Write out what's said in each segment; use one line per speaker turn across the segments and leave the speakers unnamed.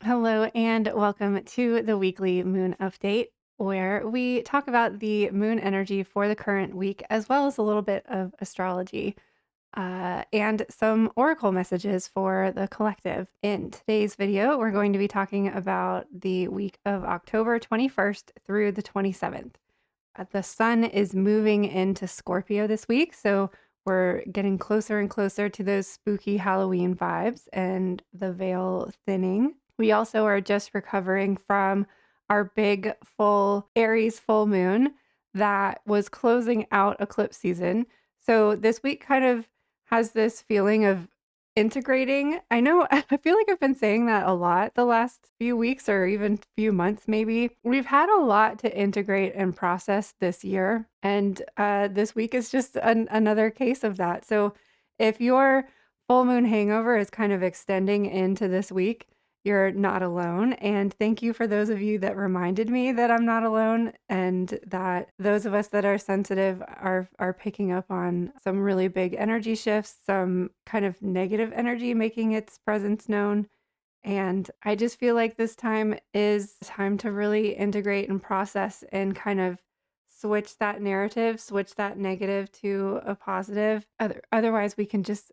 Hello, and welcome to the weekly moon update, where we talk about the moon energy for the current week, as well as a little bit of astrology and some oracle messages for the collective. In today's video, we're going to be talking about the week of October 21st through the 27th. The sun is moving into Scorpio this week, so we're getting closer and closer to those spooky Halloween vibes and the veil thinning. We also are just recovering from our big full Aries full moon that was closing out eclipse season. So this week kind of has this feeling of integrating. I know I feel like I've been saying that a lot the last few weeks or even few months maybe. We've had a lot to integrate and process this year, and this week is just another case of that. So if your full moon hangover is kind of extending into this week, you're not alone. And thank you for those of you that reminded me that I'm not alone, and that those of us that are sensitive are picking up on some really big energy shifts, some kind of negative energy making its presence known. And I just feel like this time is time to really integrate and process and kind of switch that narrative, switch that negative to a positive. Otherwise we can just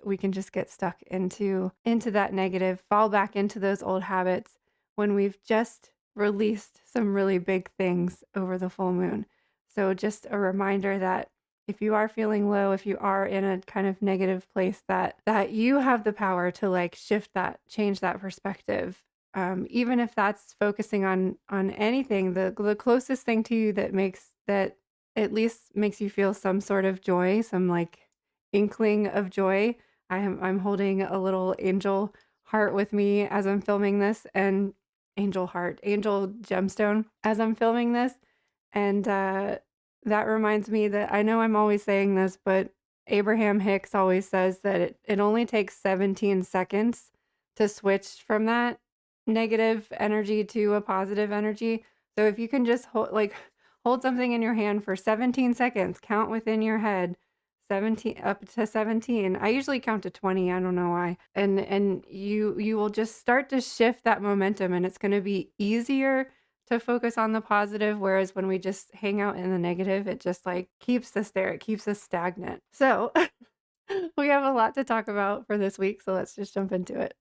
get stuck into that negative, fall back into those old habits when we've just released some really big things over the full moon. So just a reminder that if you are feeling low, if you are in a kind of negative place, that you have the power to like shift that, change that perspective. Even if that's focusing on anything, the closest thing to you that at least makes you feel some sort of joy, some like inkling of joy. I'm holding a little angel heart with me as I'm filming this, and angel gemstone as I'm filming this, and that reminds me that I know I'm always saying this, but Abraham Hicks always says that it only takes 17 seconds to switch from that negative energy to a positive energy. So if you can just hold something in your hand for 17 seconds, count within your head 17 up to 17. I usually count to 20, I don't know why. And you will just start to shift that momentum, and it's going to be easier to focus on the positive, whereas when we just hang out in the negative, it just like keeps us there. It keeps us stagnant. So we have a lot to talk about for this week, so let's just jump into it.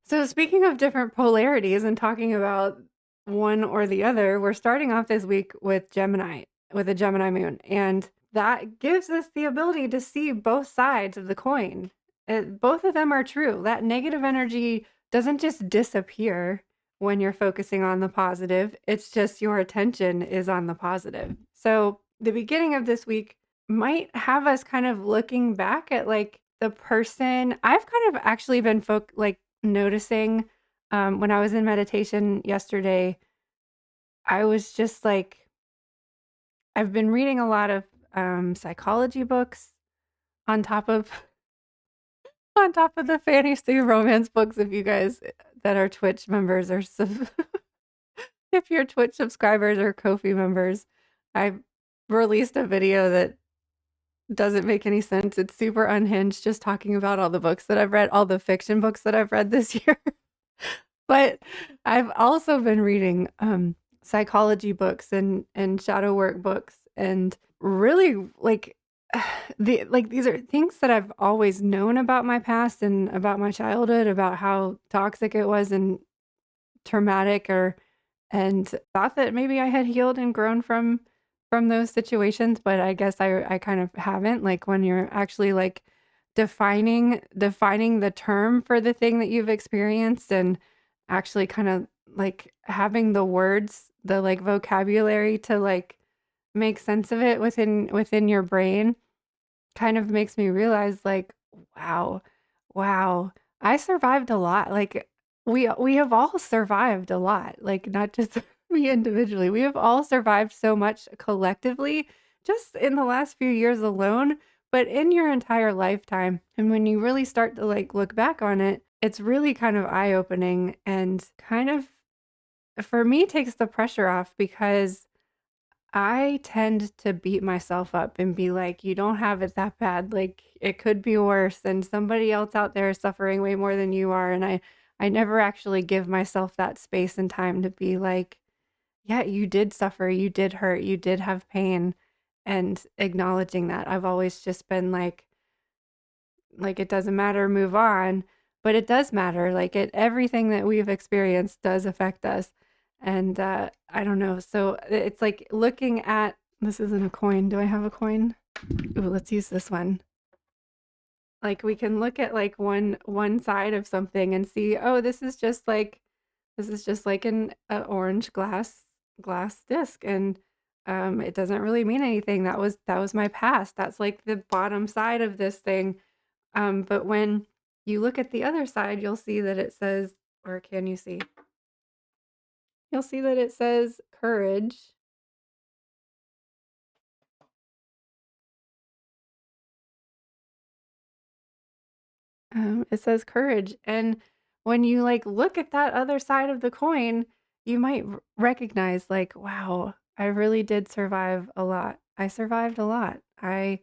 So speaking of different polarities and talking about one or the other, we're starting off this week with Gemini, with a Gemini moon, and that gives us the ability to see both sides of the coin. Both of them are true. That negative energy doesn't just disappear when you're focusing on the positive. It's just your attention is on the positive. So the beginning of this week might have us kind of looking back at like the person. I've kind of actually been noticing when I was in meditation yesterday. I was just like, I've been reading a lot of psychology books on top of on top of the fantasy romance books. If you guys that are Twitch members or if you're Twitch subscribers or Ko-fi members, I released a video that doesn't make any sense. It's super unhinged, just talking about all the books that I've read, all the fiction books that I've read this year. But I've also been reading psychology books and shadow work books, and really like these are things that I've always known about my past and about my childhood, about how toxic it was and traumatic, and thought that maybe I had healed and grown from those situations, but I guess I kind of haven't. Like when you're actually like defining the term for the thing that you've experienced, and actually kind of like having the words, the like vocabulary to like make sense of it within your brain, kind of makes me realize like, wow, wow, I survived a lot. Like we have all survived a lot, like not just me individually. We have all survived so much collectively just in the last few years alone, but in your entire lifetime. And when you really start to like look back on it, it's really kind of eye-opening, and kind of for me takes the pressure off, because I tend to beat myself up and be like, "You don't have it that bad, like, it could be worse, and somebody else out there is suffering way more than you are," and I never actually give myself that space and time to be like, "Yeah, you did suffer, you did hurt, you did have pain," and acknowledging that. I've always just been like, "It doesn't matter, move on," but it does matter, like, everything that we've experienced does affect us, and, I don't know, so it's like looking at this isn't a coin, do I have a coin? Ooh, let's use this one. Like, we can look at, like, one side of something and see, "Oh, this is just like an orange glass disc, and, it doesn't really mean anything, that was my past, that's, like, the bottom side of this thing." But when you look at the other side, you'll see that it says or can you see? You'll see that it says courage. It says courage, and when you, like, look at that other side of the coin, you might recognize, like, "Wow, I really did survive a lot. I survived a lot. I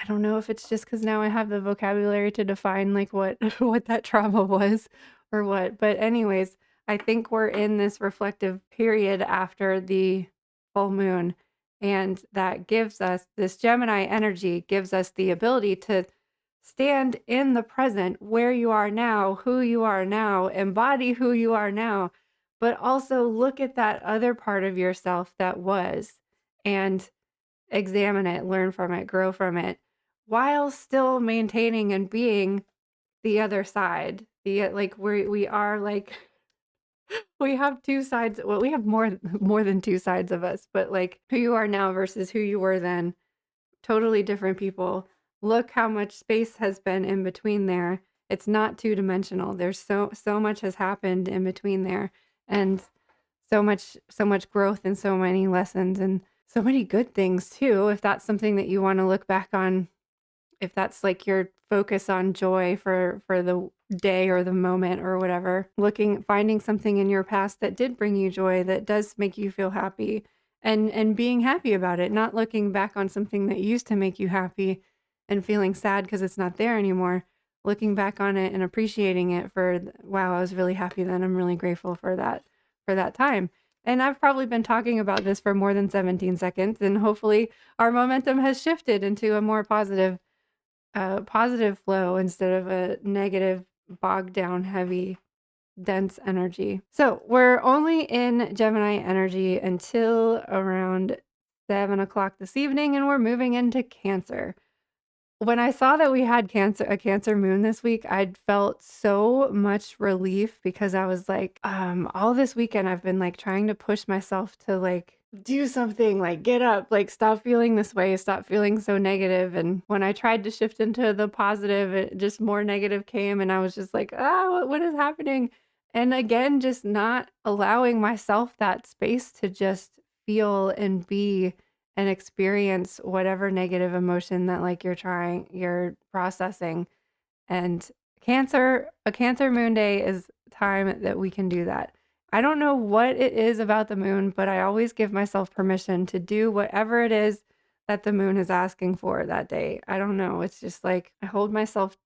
don't know if it's just because now I have the vocabulary to define, like, what what that trauma was or what, but anyways, I think we're in this reflective period after the full moon, and that gives us this Gemini energy gives us the ability to stand in the present, where you are now, who you are now, embody who you are now, but also look at that other part of yourself that was, and examine it, learn from it, grow from it, while still maintaining and being the other side. Like we are like we have two sides. Well, we have more than two sides of us, but like who you are now versus who you were then, totally different people. Look how much space has been in between there. It's not two-dimensional. There's so much has happened in between there, and so much growth and so many lessons and so many good things too, if that's something that you wanna look back on, if that's, like, your focus on joy for the day or the moment or whatever, finding something in your past that did bring you joy, that does make you feel happy, and being happy about it, not looking back on something that used to make you happy and feeling sad because it's not there anymore, looking back on it and appreciating it for, "Wow, I was really happy then, I'm really grateful for that time." And I've probably been talking about this for more than 17 seconds, and hopefully our momentum has shifted into a more positive flow instead of a negative, bogged down, heavy, dense energy. So we're only in Gemini energy until around 7 o'clock this evening, and we're moving into Cancer. When I saw that we had a Cancer moon this week, I'd felt so much relief because I was like, all this weekend I've been like trying to push myself to like do something, like get up, like stop feeling this way, stop feeling so negative. And when I tried to shift into the positive, it just more negative came, and I was just like, what is happening? And again, just not allowing myself that space to just feel and be and experience whatever negative emotion that like you're processing. And a Cancer moon day is time that we can do that. I don't know what it is about the moon, but I always give myself permission to do whatever it is that the moon is asking for that day. I don't know. It's just like I hold myself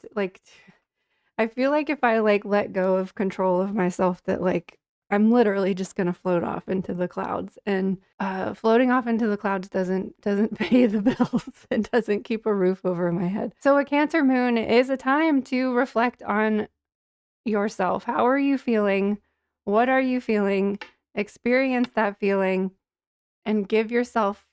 I feel like if I, like, let go of control of myself that, like, I'm literally just gonna float off into the clouds, and, floating off into the clouds doesn't pay the bills. It doesn't keep a roof over my head. So a Cancer moon is a time to reflect on yourself. How are you feeling? What are you feeling? Experience that feeling and give yourself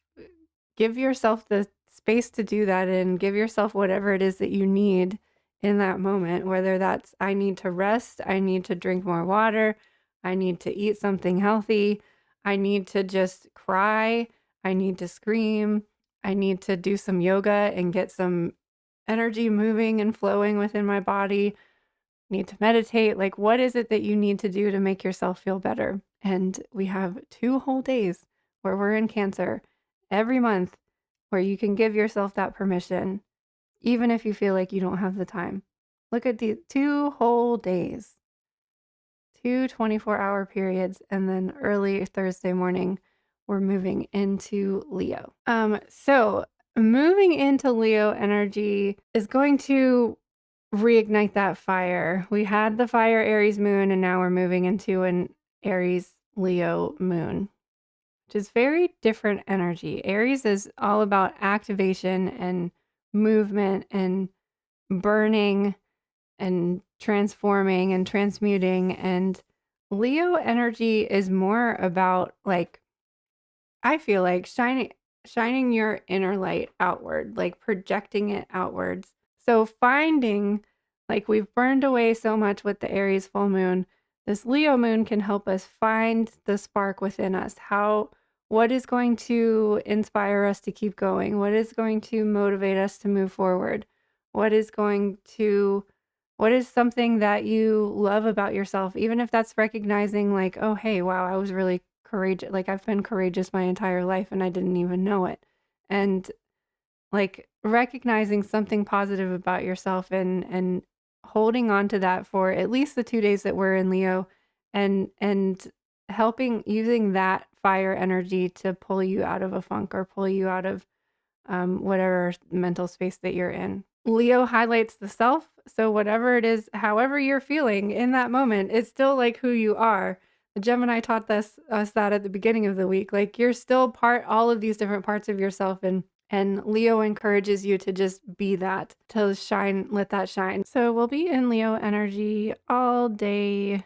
the space to do that, and give yourself whatever it is that you need in that moment, whether that's I need to rest, I need to drink more water, I need to eat something healthy, I need to just cry, I need to scream, I need to do some yoga and get some energy moving and flowing within my body, need to meditate. Like, what is it that you need to do to make yourself feel better? And we have 2 whole days where we're in Cancer every month where you can give yourself that permission, even if you feel like you don't have the time. Look at the 2 whole days, 2 24-hour periods, and then early Thursday morning we're moving into Leo. So moving into Leo energy is going to reignite that fire. We had the fire Aries moon, and now we're moving into an Aries Leo moon, which is very different energy. Aries is all about activation and movement and burning and transforming and transmuting. And Leo energy is more about, like, I feel like shining your inner light outward, like projecting it outwards. So finding, like, we've burned away so much with the Aries full moon. This Leo moon can help us find the spark within us. What is going to inspire us to keep going? What is going to motivate us to move forward? What is something that you love about yourself? Even if that's recognizing, like, oh, hey, wow, I was really courageous. Like, I've been courageous my entire life and I didn't even know it. And like recognizing something positive about yourself and holding on to that for at least the 2 days that we're in Leo, and helping, using that fire energy to pull you out of a funk or pull you out of whatever mental space that you're in. Leo highlights the self. So whatever it is, however you're feeling in that moment, it's still like who you are. The Gemini taught us that at the beginning of the week. Like, you're still all of these different parts of yourself, and Leo encourages you to just be that, to shine, let that shine. So we'll be in Leo energy all day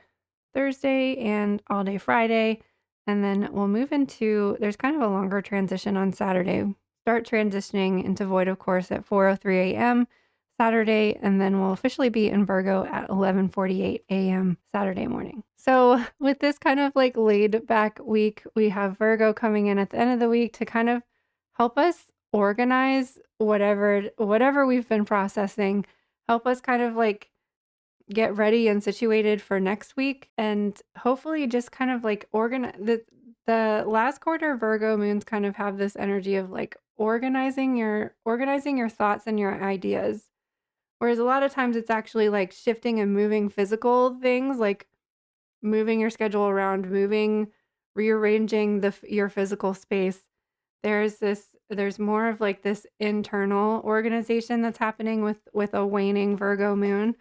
Thursday and all day Friday. And then we'll move into, there's kind of a longer transition on Saturday. Start transitioning into void, of course, at 4:03 a.m. Saturday, and then we'll officially be in Virgo at 11:48 a.m. Saturday morning. So with this kind of like laid back week, we have Virgo coming in at the end of the week to kind of help us organize whatever we've been processing, help us kind of like get ready and situated for next week, and hopefully just kind of like organize the last quarter. Virgo moons kind of have this energy of like organizing your thoughts and your ideas, whereas a lot of times it's actually like shifting and moving physical things, like moving your schedule around, rearranging your physical space. There's more of like this internal organization that's happening with a waning Virgo moon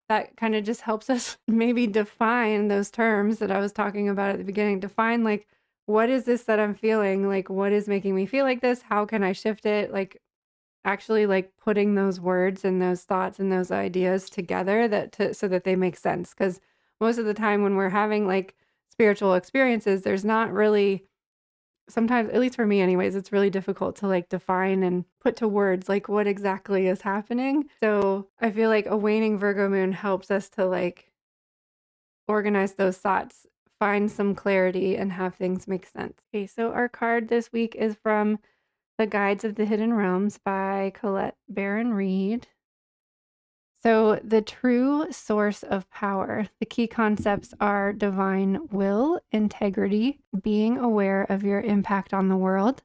that kind of just helps us maybe define those terms that I was talking about at the beginning. Define, like, what is this that I'm feeling? Like, what is making me feel like this? How can I shift it? Like, actually, like, putting those words and those thoughts and those ideas together so that they make sense. Because most of the time when we're having like spiritual experiences, there's not really, sometimes, at least for me anyways, it's really difficult to like define and put to words like what exactly is happening. So I feel like a waning Virgo moon helps us to like organize those thoughts, find some clarity, and have things make sense. Okay, so our card this week is from The Guides of the Hidden Realms by Colette Baron Reed. So the true source of power, the key concepts are divine will, integrity, being aware of your impact on the world,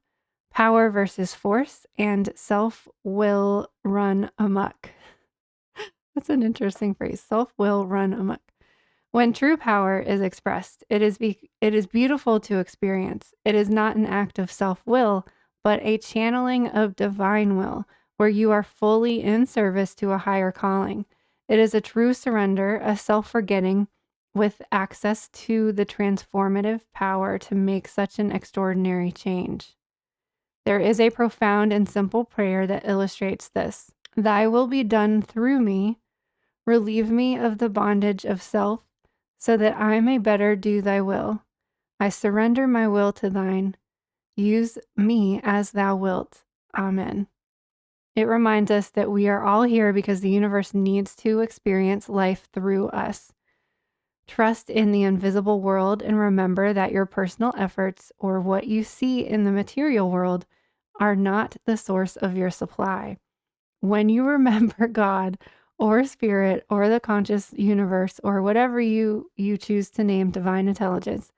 power versus force, and self will run amok. That's an interesting phrase. Self will run amok. When true power is expressed, it is beautiful to experience. It is not an act of self-will, but a channeling of divine will, where you are fully in service to a higher calling. It is a true surrender, a self-forgetting, with access to the transformative power to make such an extraordinary change. There is a profound and simple prayer that illustrates this. Thy will be done through me. Relieve me of the bondage of self, so that I may better do thy will. I surrender my will to thine. Use me as thou wilt. Amen. It reminds us that we are all here because the universe needs to experience life through us. Trust in the invisible world and remember that your personal efforts or what you see in the material world are not the source of your supply. When you remember God or spirit or the conscious universe or whatever you choose to name divine intelligence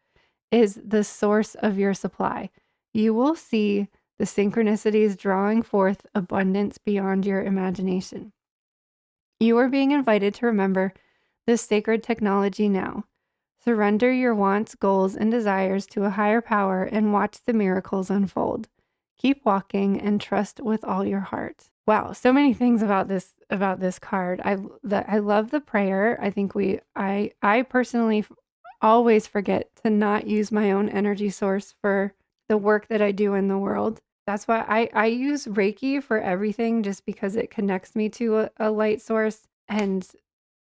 is the source of your supply, you will see the synchronicities drawing forth abundance beyond your imagination. You are being invited to remember this sacred technology now. Surrender your wants, goals, and desires to a higher power and watch the miracles unfold. Keep walking and trust with all your heart. Wow, so many things about this card. I love the prayer. I think I personally always forget to not use my own energy source for the work that I do in the world. That's why I use Reiki for everything, just because it connects me to a light source. And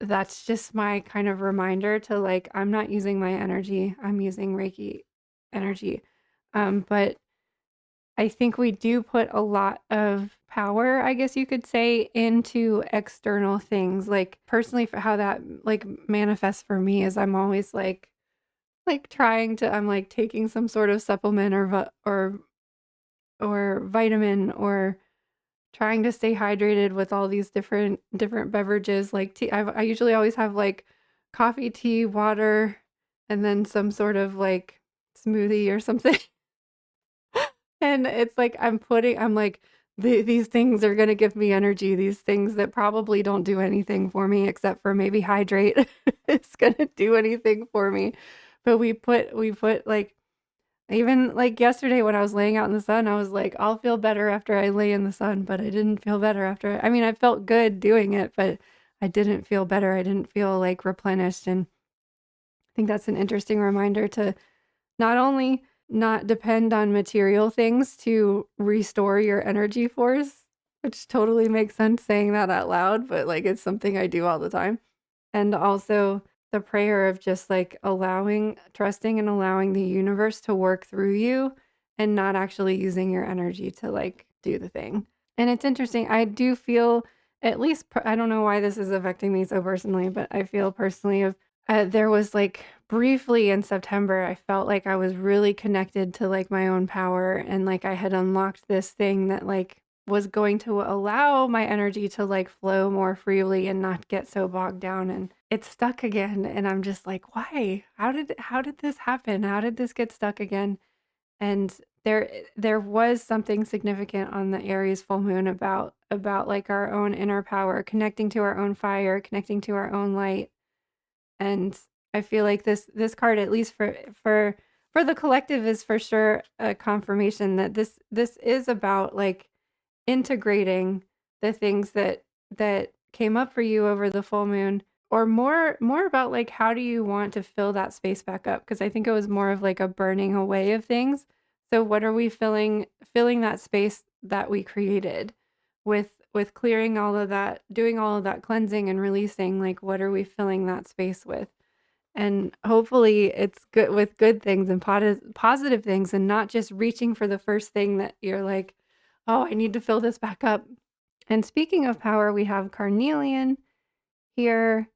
that's just my kind of reminder to, like, I'm not using my energy, I'm using Reiki energy. But I think we do put a lot of power, I guess you could say, into external things. Like, personally, for how that like manifests for me is I'm always like trying to I'm like taking some sort of supplement or vitamin, or trying to stay hydrated with all these different beverages like tea. I usually always have like coffee, tea, water, and then some sort of like smoothie or something. And it's like I'm like, these things are gonna give me energy. These things that probably don't do anything for me except for maybe hydrate. It's gonna do anything for me. But we put like, even like yesterday when I was laying out in the sun, I was like, I'll feel better after I lay in the sun, but I didn't feel better after. I mean, I felt good doing it, but I didn't feel better. I didn't feel like replenished. And I think that's an interesting reminder to not only not depend on material things to restore your energy force, which totally makes sense saying that out loud, but like it's something I do all the time. And also the prayer of just like trusting and allowing the universe to work through you, and not actually using your energy to like do the thing. And it's interesting. I do feel, at least, I don't know why this is affecting me so personally, but I feel personally of there was like briefly in September, I felt like I was really connected to like my own power, and like I had unlocked this thing that like was going to allow my energy to like flow more freely and not get so bogged down, and it's stuck again. And I'm just like, why? How did this happen? How did this get stuck again? And there was something significant on the Aries full moon about like our own inner power, connecting to our own fire, connecting to our own light. And I feel like this card, at least for the collective, is for sure a confirmation that this is about like integrating the things that came up for you over the full moon, or more about like how do you want to fill that space back up, because I think it was more of like a burning away of things. So what are we filling that space that we created with clearing all of that, doing all of that cleansing and releasing, like what are we filling that space with? And hopefully it's good, with good things and positive things, and not just reaching for the first thing that you're like, oh, I need to fill this back up. And speaking of power, we have carnelian here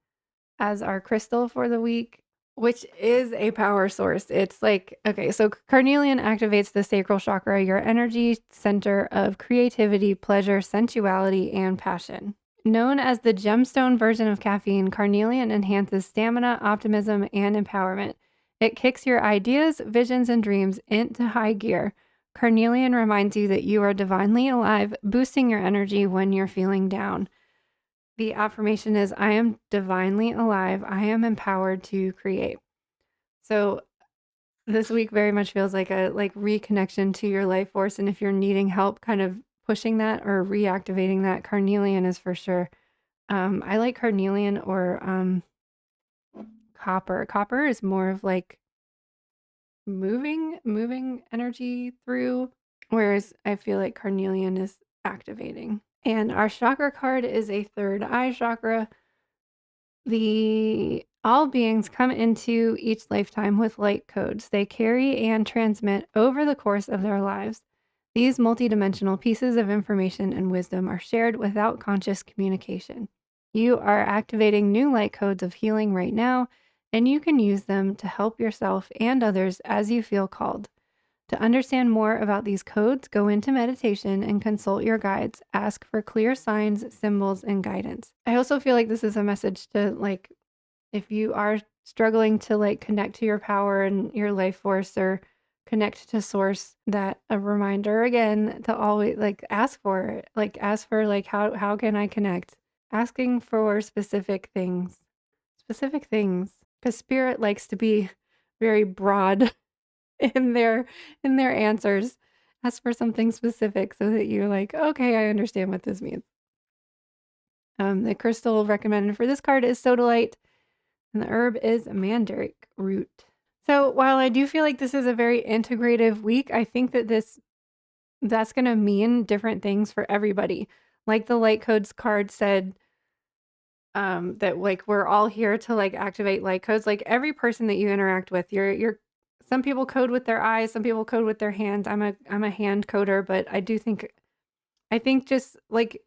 as our crystal for the week, which is a power source. It's like, okay, so carnelian activates the sacral chakra, your energy center of creativity, pleasure, sensuality, and passion. Known as the gemstone version of caffeine, carnelian enhances stamina, optimism, and empowerment. It kicks your ideas, visions, and dreams into high gear. Carnelian reminds you that you are divinely alive, boosting your energy when you're feeling down. The affirmation is, I am divinely alive. I am empowered to create. So this week very much feels like a reconnection to your life force. And if you're needing help kind of pushing that or reactivating that, carnelian is for sure. I like carnelian or copper. Copper is more of like moving energy through, whereas I feel like carnelian is activating. And our chakra card is a third eye chakra. The all beings come into each lifetime with light codes they carry and transmit over the course of their lives. These multidimensional pieces of information and wisdom are shared without conscious communication. You are activating new light codes of healing right now, and you can use them to help yourself and others as you feel called. To understand more about these codes, go into meditation and consult your guides. Ask for clear signs, symbols, and guidance. I also feel like this is a message to, like, if you are struggling to like connect to your power and your life force, or connect to source, that a reminder again to always like ask for it. Like ask for like how can I connect? Asking for specific things. Specific things. because spirit likes to be very broad in their answers. Ask for something specific so that you're like, okay, I understand what this means. The crystal recommended for this card is sodalite, and the herb is mandrake root. So while I do feel like this is a very integrative week, I think that that's going to mean different things for everybody. Like the light codes card said, that like we're all here to like activate light codes. Like every person that you interact with, you're some people code with their eyes, some people code with their hands. I'm a hand coder, but I think just like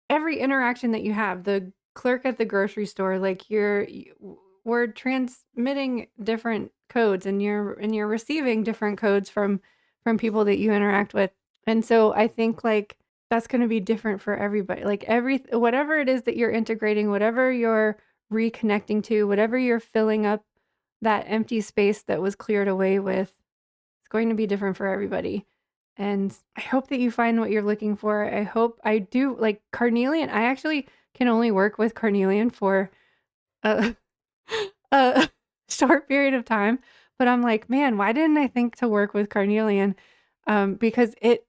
every interaction that you have, the clerk at the grocery store, like we're transmitting different codes, and you're receiving different codes from people that you interact with. And so I think like that's going to be different for everybody. Like whatever it is that you're integrating, whatever you're reconnecting to, whatever you're filling up that empty space that was cleared away with, it's going to be different for everybody. And I hope that you find what you're looking for. I hope I do like carnelian. I actually can only work with carnelian for a, a short period of time, but I'm like, man, why didn't I think to work with carnelian? Because it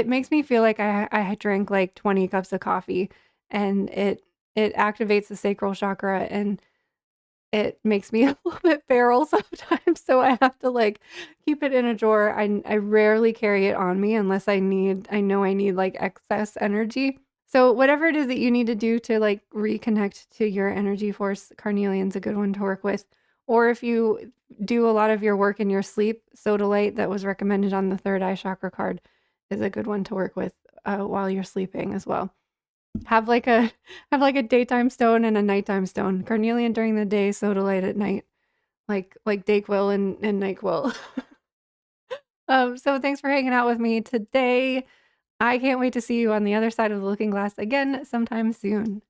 makes me feel like I drank like 20 cups of coffee, and it activates the sacral chakra, and it makes me a little bit feral sometimes, so I have to, like, keep it in a drawer. I rarely carry it on me unless I know I need, like, excess energy. So whatever it is that you need to do to, like, reconnect to your energy force, carnelian's a good one to work with. Or if you do a lot of your work in your sleep, sodalite that was recommended on the third eye chakra card is a good one to work with, while you're sleeping as well. Have like a have like a daytime stone and a nighttime stone. Carnelian during the day, sodalite at night, like Dayquil and NyQuil. So thanks for hanging out with me today. I can't wait to see you on the other side of the looking glass again sometime soon.